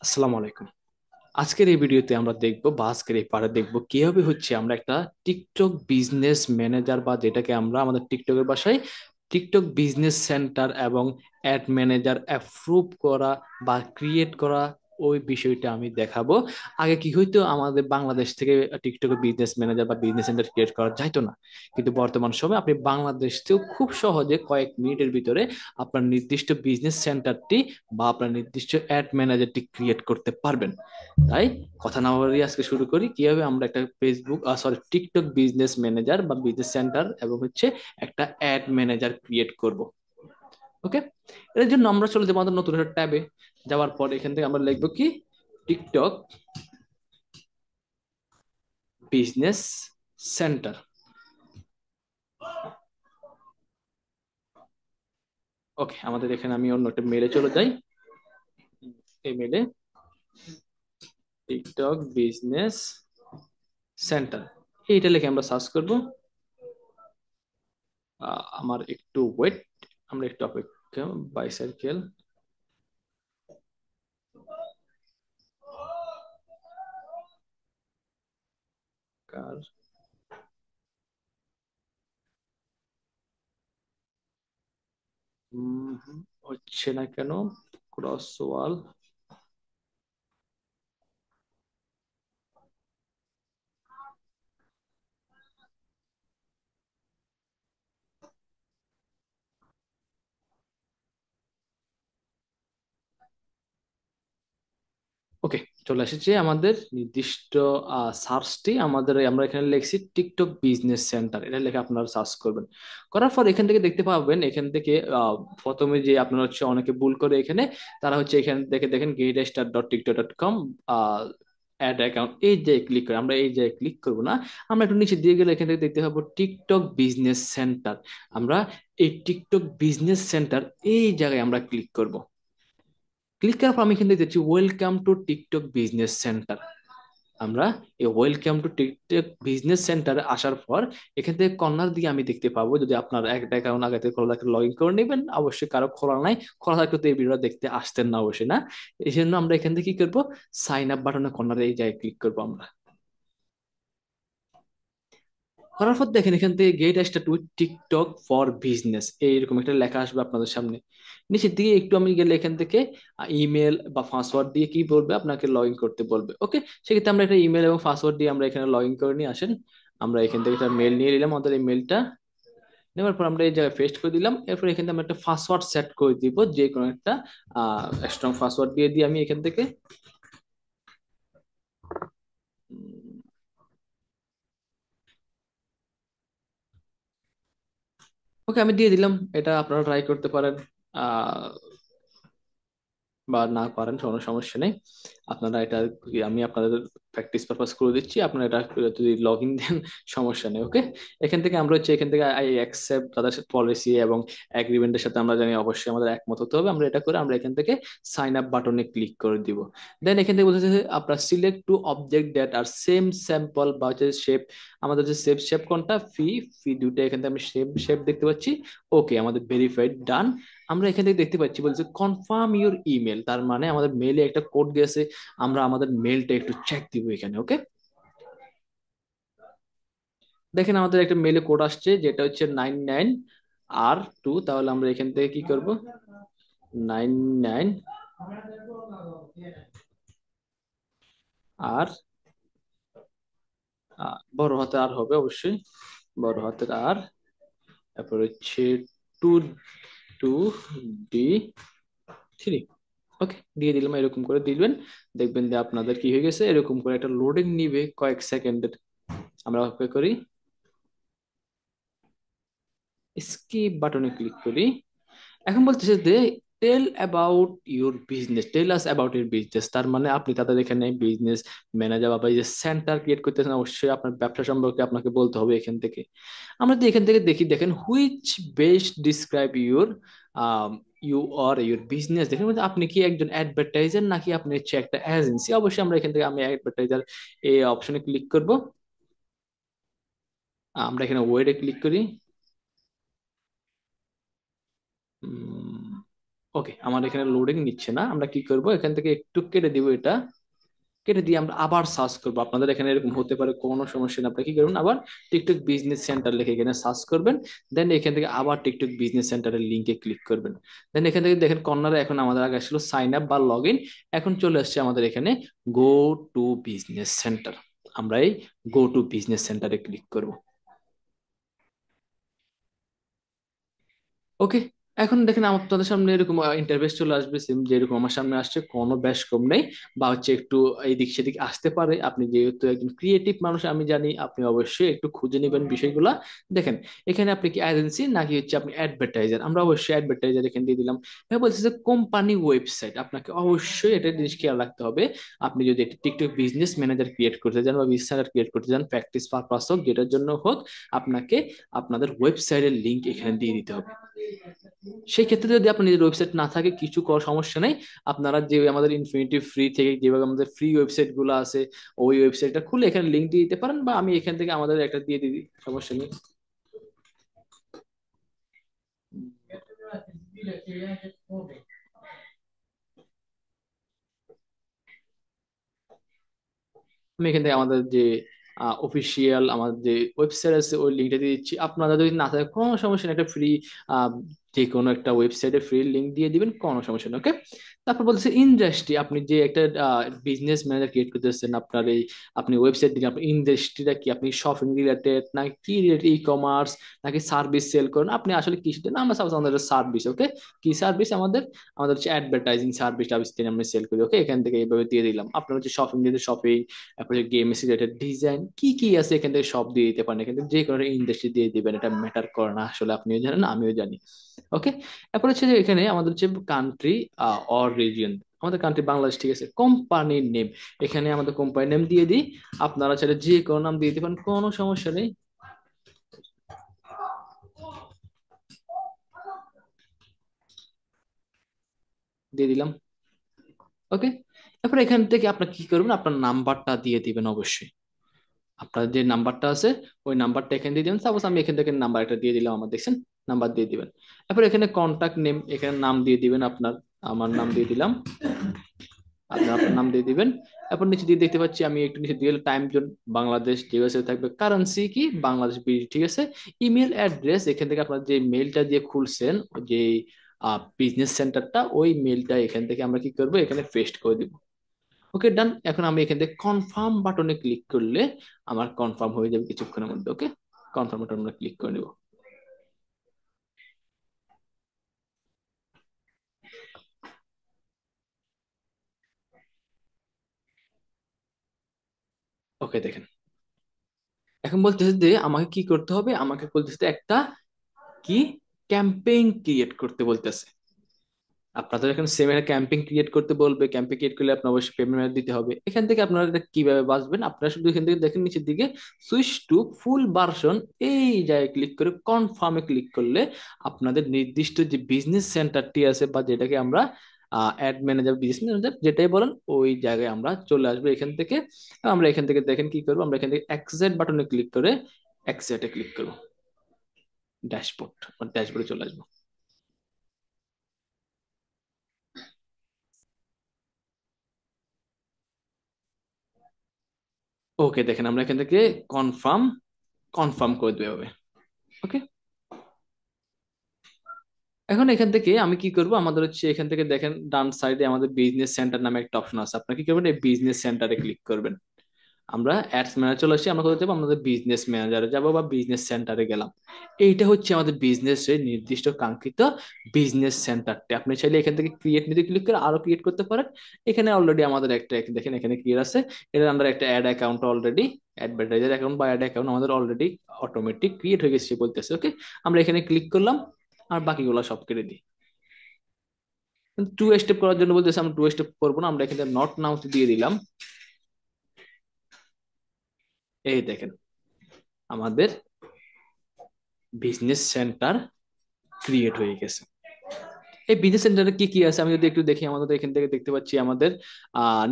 আসসালামু আলাইকুম। আজকের এই ভিডিওতে আমরা দেখব বা আজকের এই পারে দেখব কিভাবে হচ্ছে আমরা একটা টিকটক বিজনেস ম্যানেজার বা যেটাকে আমরা আমাদের টিকটকের ভাষায় টিকটক বিজনেস সেন্টার এবং অ্যাড ম্যানেজার অ্যাপ্রুভ করা বা ক্রিয়েট করা, ওই বিষয়টা আমি দেখাবো। আগে কি হইতো, আমাদের বাংলাদেশ থেকে টিকটকে বিজনেস ম্যানেজার বা বিজনেস সেন্টার ক্রিয়েট করা যাইতো না, কিন্তু বর্তমান সময়ে আপনি বাংলাদেশ থেকেও খুব সহজে কয়েক মিনিটের ভিতরে আপনার নির্দিষ্ট বিজনেস সেন্টারটি বা আপনার নির্দিষ্ট অ্যাড ম্যানেজারটি ক্রিয়েট করতে পারবেন। তাই কথা না বাড়িয়ে আজকে শুরু করি কিভাবে আমরা একটা ফেসবুক টিকটক বিজনেস ম্যানেজার বা বিজনেস সেন্টার এবং হচ্ছে একটা অ্যাড ম্যানেজার ক্রিয়েট করব। ওকে, এর জন্য আমরা চলে যাবো আমাদের নতুন একটা ট্যাবে। যাওয়ার পর এখান থেকে আমরা লিখবো কি টিকটক বিজনেস সেন্টার। ওকে, আমাদের এখানে আমি অন্য একটা মেলে চলে যাই। এই মেলে টিকটক বিজনেস সেন্টার এইটা লিখে আমরা সার্চ করব। আমার একটু ওয়েট, আমরা একটু অপেক্ষা, বাইসাইকেল কার হচ্ছে না কেন, ক্রস ওয়াল। ওকে, চলে এসেছে আমাদের নির্দিষ্ট সার্চটি। আমরা এখানে লিখছি টিকটক বিজনেস সেন্টার, এটা লিখে আপনারা সার্চ করবেন। করার পর এখান থেকে দেখতে পাবেন, এখান থেকে প্রথমে যে আপনারা হচ্ছে অনেকে ভুল করে এখানে, তারা হচ্ছে এখান থেকে দেখেন getstar.tiktok.com অ্যাড অ্যাকাউন্ট, এই যে ক্লিক করে আমরা এই যে ক্লিক করব না, আমরা একটু নিচে দিয়ে গেলে এখান থেকে দেখতে পাবো টিকটক বিজনেস সেন্টার। আমরা এই টিকটক বিজনেস সেন্টার এই জায়গায় আমরা ক্লিক করব। ক্লিক করার পর আমি এখানে দেখতে পাচ্ছি welcome to TikTok business centre. আমরা এই ওয়েলকাম টু টিকটক বিজনেস সেন্টারে আসার পর এখান থেকে কর্নার দিয়ে আমি দেখতে পাবো, যদি আপনার একটা অ্যাকাউন্ট আগে থেকে খোলা থাকে লগ ইন করে নেবেন, অবশ্যই কারো খোলা নাই, খোলা থাকলে তো এই ভিডিওটা দেখতে আসতেন না, অবশ্যই না। এই জন্য আমরা এখান থেকে কি করবো, সাইন আপ বাটনের কর্নারে এই জায়গায় ক্লিক করবো আমরা। করার পর দেখেন এখান থেকে get start with TikTok for business এইরকম একটা লেখা আসবে আপনাদের সামনে। নিচের দিকে একটু আমি গেলে এখান থেকে ইমেল বা পাসওয়ার্ড দিয়ে কি বলবে, আপনাকে লগ ইন করতে বলবে। ওকে, সেক্ষেত্রে আমরা একটা ইমেল এবং পাসওয়ার্ড দিয়ে আমরা এখানে লগ ইন করে নিয়ে আসেন। আমরা এখান থেকে একটা মেল নিয়ে নিলাম, আমাদের এই মেলটা নেওয়ার পর আমরা এই জায়গায় পেস্ট করে দিলাম। এরপর এখান থেকে আমরা একটা পাসওয়ার্ড সেট করে দিব, যে কোনো একটা স্ট্রং পাসওয়ার্ড দিয়ে দিই আমি এখান থেকে। ওকে, আমি দিয়ে দিলাম, এটা আপনারা ট্রাই করতে পারেন আহ বা না পারেন, কোনো সমস্যা নেই। আপনারা এটা, আমি আপনাদের প্র্যাকটিস পারপাস করে দিচ্ছি, আপনারা এটা যদি লগ ইন দেন সমস্যা নেই। ওকে, এখান থেকে আমরা হচ্ছে এখান থেকে আই অ্যাকসেপ্ট তাদের পলিসি এবং এগ্রিমেন্টের সাথে আমরা জানি অবশ্যই আমাদের একমত হতে হবে। আমরা এটা করে আমরা এখান থেকে সাইন আপ বাটনে ক্লিক করে দিব। দেন এখান থেকে বলতেছে আপনার select to object that are same sample বা হচ্ছে শেপ, আমাদের যে শেপ শেপ কোনটা ফি ফি দুইটা এখান থেকে আমি শেপ শেপ দেখতে পাচ্ছি। ওকে, আমাদের ভেরিফাইড ডান। আমরা এখান থেকে দেখতে পাচ্ছি বলছে কনফার্ম ইউর ইমেল, তার মানে আমাদের মেইলে একটা কোড গেছে, আমরা আমাদের মেইলটা একটু চেক দিব এখানে। ওকে, দেখেন আমাদের একটা মেইলে কোড আসছে যেটা হচ্ছে 99R2। তাহলে আমরা এখান থেকে কি করব, 99 আর বড় হাতে আর হবে অবশ্যই, বড় হাতের আর, তারপর হচ্ছে 2 2D 3। ওকে, দিয়ে দিলাম, এরকম করে দিবেন। দেখবেন যে আপনাদের কি হয়ে গেছে, এরকম করে একটা লোডিং নিবে কয়েক সেকেন্ডের। আমরা অপেক্ষা করি, স্কিপ বাটনে ক্লিক করি। এখন বলতেছে যে tell about your business, tell us about your business, তার মানে আপনি তাদের এখানে বিজনেস ম্যানেজার বা যে সেন্টার ক্রিয়েট করতেছেন, অবশ্যই আপনার ব্যবসা সম্পর্কে আপনাকে বলতে হবে এখান থেকে। আমরা যদি এখান থেকে দেখি, দেখেন which best describe your you are your business, দেখেন মানে আপনি কি একজন অ্যাডভার্টাইজার নাকি আপনি হচ্ছে একটা এজেন্সি। অবশ্যই আমরা এখান থেকে আমি অ্যাডভার্টাইজার এই অপশনে ক্লিক করব। আমরা এখানে ওয়েডে ক্লিক করি। ওকে, আমার এখানে লোডিং নিচ্ছে না, আমরা কি করব এখান থেকে একটু কেটে দিব এটা, কেটে দিয়ে আমরা আবার সার্চ করবো। আপনাদের এখানে এরকম হতে পারে, কোনো সমস্যা নেই, আপনারা কি করবেন আবার টিকটক বিজনেস সেন্টার লিখে এখানে সার্চ করবেন। দেন এখান থেকে আবার টিকটক বিজনেস সেন্টারের লিঙ্কে ক্লিক করবেন। দেন এখান থেকে দেখেন কর্নারে এখন আমাদের আগে আসলো সাইন আপ বা লগ ইন, এখন চলে আসছে আমাদের এখানে গো টু বিজনেস সেন্টার। আমরা এই গো টু বিজনেস সেন্টারে ক্লিক করব। ওকে, এখন দেখেন আপনাদের সামনে এরকম ইন্টারফেস চলে আসবে সেম যেরকম আমার সামনে আসছে, কোনো ব্যাস কম নেই বা হচ্ছে একটু এইদিক সেদিক আসতে পারে। আপনি যেহেতু একজন ক্রিয়েটিভ মানুষ আমি জানি, আপনি অবশ্যই একটু খুঁজে নেবেন বিষয়গুলা। দেখেন এখানে আপনি কি এজেন্সি নাকি হচ্ছে আপনি অ্যাডভার্টাইজার, আমরা অবশ্যই অ্যাডভার্টাইজার এখানে দিয়ে দিলাম। এবার বলছে যে কোম্পানি ওয়েবসাইট, আপনাকে অবশ্যই এটা জিনিস খেয়াল রাখতে হবে। আপনি যদি একটা টিকটক বিজনেস ম্যানেজার ক্রিয়েট করতে চান বা বিজনেস ম্যানেজার ক্রিয়েট করতে চান, প্র্যাকটিস পারপাস হোক যেটার জন্য হোক, আপনাকে আপনাদের ওয়েবসাইটের লিংক এখানে দিয়ে দিতে হবে। সেই ক্ষেত্রে যদি আপনার নিজের ওয়েবসাইট না থাকে কিছু করার সমস্যা নেই, আপনারা যে আমাদের ইনফিনিটি ফ্রি থেকে যেভাবে আমাদের ফ্রি ওয়েবসাইট গুলো আছে, ওই ওয়েবসাইটটা খুলে এখানে লিঙ্ক দিয়ে দিতে পারেন, বা আমি এখান থেকে আমাদের একটা দিয়ে দিই, সমস্যা নেই। আমি এখান থেকে আমাদের যে অফিসিয়াল আমাদের যে ওয়েবসাইট আছে ওই লিঙ্কটা দিয়ে দিচ্ছি। আপনারা যদি না থাকে কোনো সমস্যা নেই, একটা ফ্রি যে কোনো একটা ওয়েবসাইটে ফ্রি লিঙ্ক দিয়ে দিবেন, কোনো সমস্যা নেই। ওকে, তারপর বলতেছে ইন্ডাস্ট্রি, আপনি যে একটা বিজনেস ম্যানেজার ক্রিয়েট করতেছেন, আপনার এই আপনি ওয়েবসাইট দিকে আপনার ইন্ডাস্ট্রিটা কি, আপনি শপিং রিলেটেড নাকি কি রিলেটেড, ই কমার্স নাকি সার্ভিস সেল করেন, আপনি আসলে কি না, আমরা সাপোজ আমাদের সার্ভিস। ওকে, কি সার্ভিস আমাদের, আমাদের হচ্ছে অ্যাডভার্টাইজিং সার্ভিস টার্ভিস দিয়ে আমরা সেল করি। ওকে, এখান থেকে এইভাবে দিয়ে দিলাম। আপনার হচ্ছে শপিং রিলেটেড শপিং, তারপরে গেমস রিলেটেড ডিজাইন কি কি আছে এখান থেকে সব দিয়ে দিতে পারেন। এখান থেকে যে কোনো ইন্ডাস্ট্রি দিয়ে দিবেন, এটা ম্যাটার করে না আসলে, আপনিও জানেন আমিও জানি। ওকে, তারপর হচ্ছে যে এখানে আমাদের হচ্ছে কান্ট্রি অর রিজিয়ন, আমাদের কান্ট্রি বাংলাদেশ, ঠিক আছে। কোম্পানির নেম, এখানে আমাদের কোম্পানির নেম দিয়ে দিই, আপনারা চাইলে যে কোনো নাম দিয়ে দিতে পারেন, কোনো সমস্যা নেই। দিয়ে দিলাম। ওকে, তারপর এখান থেকে আপনার কি করবেন, আপনার নাম্বারটা দিয়ে দিবেন অবশ্যই। আপনার যে নাম্বারটা আছে ওই নাম্বারটা এখানে দিয়ে দিবেন। সাপোজ আমি এখান থেকে নাম্বার একটা দিয়ে দিলাম, আমার দেখছেন নাম্বার দিয়ে দিবেন। তারপর এখানে কন্টাক্ট নেম, এখানে নাম দিয়ে দিবেন আপনার, আমার নাম দিয়ে দিলাম, আপনি আপনার নাম দিয়ে দিবেন। তারপর নিচে দিয়ে দেখতে পাচ্ছি আমি একটু নিচে দিয়ে টাইম জোন বাংলাদেশ, ইউএসএ থাকবে, কারেন্সি কি বাংলাদেশ বিডি, ঠিক আছে। ইমেল অ্যাড্রেস, এখান থেকে আপনার যে মেলটা দিয়ে খুলছেন, যে বিজনেস সেন্টারটা, ওই মেলটা এখান থেকে আমরা কি করবো এখানে পেস্ট করে দিব। ওকে ডান, এখন আমি এখান থেকে কনফার্ম বাটনে ক্লিক করলে আমার কনফার্ম হয়ে যাবে কিছুক্ষণের মধ্যে। ওকে, কনফার্ম বাটনে আমরা ক্লিক করে নেব। ওকে দেখেন, এখন বলতেছে যে আমাকে কি করতে হবে, আমাকে বলতেছে যে একটা কি ক্যাম্পেইন ক্রিয়েট করতে বলতেছে। আপনাদের এখানে সেম একটা ক্যাম্পেইন ক্রিয়েট করতে বলবে, ক্যাম্পেইন ক্রিয়েট করলে আপনার অবশ্যই পেমেন্ট দিতে হবে। এখান থেকে আপনারা এটা কিভাবে বাঁচবেন, আপনারা শুধু এখান থেকে দেখেন নিচের দিকে সুইচ টু ফুল ভার্সন, এই জায়গায় ক্লিক করে কনফার্মে ক্লিক করলে আপনাদের নির্দিষ্ট যে বিজনেস সেন্টারটি আছে বা যেটাকে আমরা অ্যাড ম্যানেজার বিজনেস ম্যানেজার যেটাই বলেন, ওই জায়গায় আমরা চলে আসবো এখান থেকে। আমরা এখান থেকে দেখেন কি করবো, আমরা এখান থেকে এক্সেট বাটনে ক্লিক করে এক্সেটে ক্লিক করবো, ড্যাশবোর্ড, ড্যাশবোর্ডে চলে আসবো। ওকে দেখেন, আমরা এখান থেকে কনফার্ম কনফার্ম করে দেবে হবে। ওকে, এখন এখান থেকে আমি কি করব, আমাদের হচ্ছে এখান থেকে দেখেন ডান সাইডে আমাদের বিজনেস সেন্টার নামে একটা অপশন আছে, আপনার কি করবেন এই বিজনেস সেন্টারে ক্লিক করবেন। আমরা অ্যাডস ম্যানেজার চলে আসছি, আমরা কোথায় যাবো, আমাদের বিজনেস ম্যানেজারে যাবো বা বিজনেস সেন্টারে গেলাম। এইটা হচ্ছে আমাদের বিজনেস এর নির্দিষ্ট কাঙ্ক্ষিত বিজনেস সেন্টারটা। আপনি চাইলে এখান থেকে ক্রিয়েট নিতে ক্লিক করে আরো ক্রিয়েট করতে পারেন। এখানে অলরেডি আমাদের একটা দেখেন এখানে ক্লিয়ার আছে, এটার আন্ডার একটা ad account already, advertiser account বা অ্যাড অ্যাকাউন্ট আমাদের অলরেডি অটোমেটিক ক্রিয়েট হয়ে গেছে বলতেছে। ওকে, আমরা এখানে ক্লিক করলাম, আর বাকিগুলো সব কেটে দিই। টু স্টেপ করার জন্য বলতেছে, আমরা টু স্টেপ করবো না, আমরা এখানে নট নাও দিয়ে দিলাম। এই দেখেন আমাদের বিজনেস সেন্টার ক্রিয়েট হয়ে গেছে। এই বিজনেস সেন্টারে কি কি আছে আমি যদি একটু দেখি, আমাদের এখান থেকে দেখতে পাচ্ছি আমাদের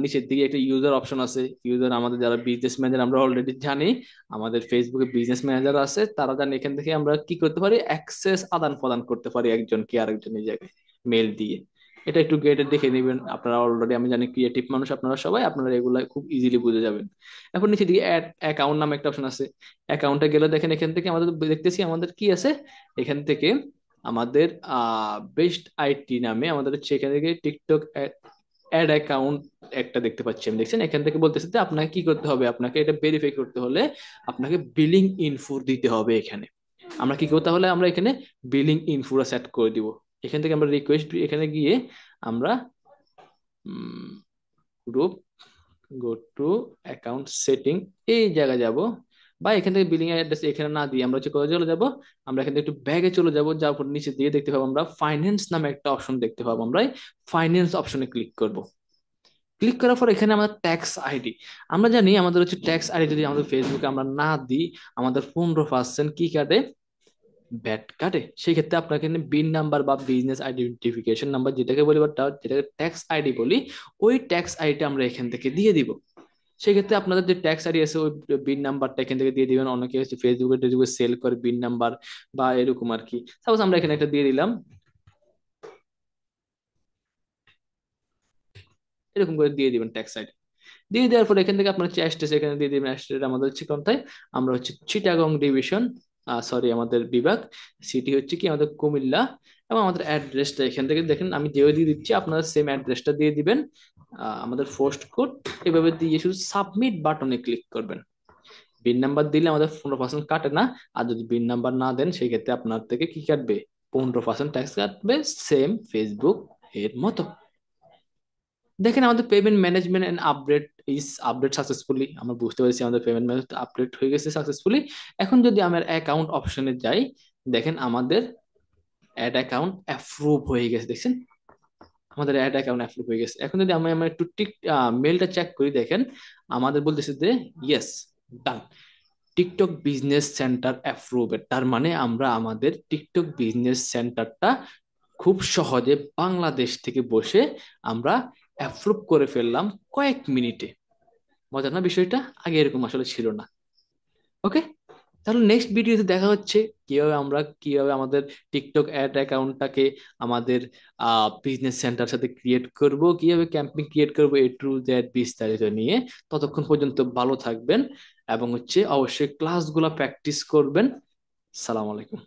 নিচের দিকে একটা ইউজার অপশন আছে। ইউজার আমাদের যারা বিজনেস ম্যানেজার আমরা অলরেডি জানি, আমাদের ফেসবুকে বিজনেস ম্যানেজার আছে, তারা জানে এখান থেকে আমরা কি করতে পারি, অ্যাক্সেস আদান প্রদান করতে পারি একজন কি আরেকজনের জায়গায়। মেল দিয়ে। এটা একটু গেটে দেখে নেবেন আপনারা, অলরেডি আমি জানি ক্রিয়েটিভ মানুষ আপনারা সবাই, আপনারা এগুলা খুব ইজিলি বুঝে যাবেন। এখন নিচে দিকে অ্যাড অ্যাকাউন্ট নামে একটা অপশন আছে। অ্যাকাউন্টে গেলে দেখেন এখান থেকে আমাদের দেখতেছি আমাদের কি আছে। এখান থেকে আমাদের বেস্ট আইটি নামে আমাদের হচ্ছে এখান থেকে টিকটক অ্যাড অ্যাকাউন্ট একটা দেখতে পাচ্ছি আমি, দেখছেন এখান থেকে বলতেছে যে আপনাকে কি করতে হবে, আপনাকে এটা ভেরিফাই করতে হলে আপনাকে বিলিং ইনফো দিতে হবে এখানে। আমরা কি করতে হলে আমরা এখানে বিলিং ইনফোটা সেট করে দিব। এখান থেকে আমরা রিকোয়েস্ট এখানে গিয়ে আমরা group go to account setting এই জায়গায় যাব, বা এখান থেকে বিলিং অ্যাড্রেস এখানে না দিয়ে আমরা হচ্ছে কোথায় চলে যাব, আমরা এখান থেকে একটু ব্যাগে চলে যাব, যাওয়ার পর নিচে দিয়ে দেখতে পাবো আমরা ফাইন্যান্স নামে একটা অপশন দেখতে পাবো, আমরা ফাইন্যান্স অপশনে ক্লিক করব। ক্লিক করার পর এখানে আমাদের ট্যাক্স আইডি, আমরা জানি আমাদের হচ্ছে ট্যাক্স আইডি যদি আমাদের ফেসবুকে আমরা না দিই আমাদের 15% কি কাটে, ব্যাট কাটে। সেই ক্ষেত্রে আপনার এখানে বিন নাম্বার বা বিজনেস আইডেন্টিফিকেশন নাম্বার যেটাকে বলি বা যেটাকে ট্যাক্স আইডি বলি, ওই ট্যাক্স আইডিটা আমরা এখান থেকে দিয়ে দিব। সেই ক্ষেত্রে আপনাদের যে ট্যাক্স আইডি আছে ওই বিন নাম্বারটা এখান থেকে দিয়ে দিবেন। অনেকে হচ্ছে ফেসবুকে টেসবুকে সেল করে বিন নাম্বার বা এরকম আর কি। সাপোজ আমরা এখানে একটা দিয়ে দিলাম, এরকম করে দিয়ে দিবেন ট্যাক্স আইডি। দিয়ে দেওয়ার পর এখান থেকে আপনার হচ্ছে অ্যাস্টেস এখানে দিয়ে দিবেন। অ্যাস্টেস আমাদের হচ্ছে কোনটায়, আমরা হচ্ছে চিটাগং ডিভিশন, সরি আমাদের বিভাগ, সিটি হচ্ছে কি আমাদের কুমিল্লা। এবং আমাদের অ্যাড্রেসটা এখান থেকে দেখেন আমি যেভাবে দিয়ে দিচ্ছি আপনারা সেম অ্যাড্রেসটা দিয়ে দিবেন। আমাদের পোস্ট কোড এভাবে দিয়ে শুধু সাবমিট বাটনে ক্লিক করবেন। বিন নাম্বার দিলে আমাদের 15% কাটে না। আর যদি বিন নাম্বার না দেন সেই ক্ষেত্রে আপনার থেকে কি কাটবে, 15% ট্যাক্স কাটবে, সেম ফেসবুক এর মতো। দেখেন আমাদের payment management and update is update successfully, আমরা বুঝতে পেরেছি আমাদের পেমেন্ট ম্যানেজমেন্ট আপডেট হয়ে গেছে সাকসেসফুলি। এখন যদি আমার অ্যাকাউন্ট অপশনে যাই, দেখেন আমাদের অ্যাড অ্যাকাউন্ট অ্যাপ্রুভ হয়ে গেছে, দেখছেন আমাদের অ্যাড অ্যাকাউন্ট অ্যাপ্রুভ হয়ে গেছে। এখন যদি আমি আমার একটু মেলটা চেক করি, দেখেন আমাদের বলতেছে যে ইয়েস, ডান, টিকটক বিজনেস সেন্টার অ্যাপ্রুভড। তার মানে আমরা আমাদের টিকটক বিজনেস সেন্টারটা খুব সহজে বাংলাদেশ থেকে বসে আমরা অ্যাপ্রুভ করে ফেললাম কয়েক মিনিটে। মজার না বিষয়টা, আগে এরকম আসলে ছিল না। ওকে, তাহলে নেক্সট ভিডিওতে দেখা হচ্ছে কিভাবে আমাদের টিকটক অ্যাড অ্যাকাউন্টটাকে আমাদের বিজনেস সেন্টার সাথে ক্রিয়েট করব, কিভাবে ক্যাম্পিং ক্রিয়েট করব, এ টু জেড বিস্তারিত নিয়ে। ততক্ষণ পর্যন্ত ভালো থাকবেন এবং হচ্ছে অবশ্যই ক্লাসগুলো প্র্যাকটিস করবেন। সালাম আলাইকুম।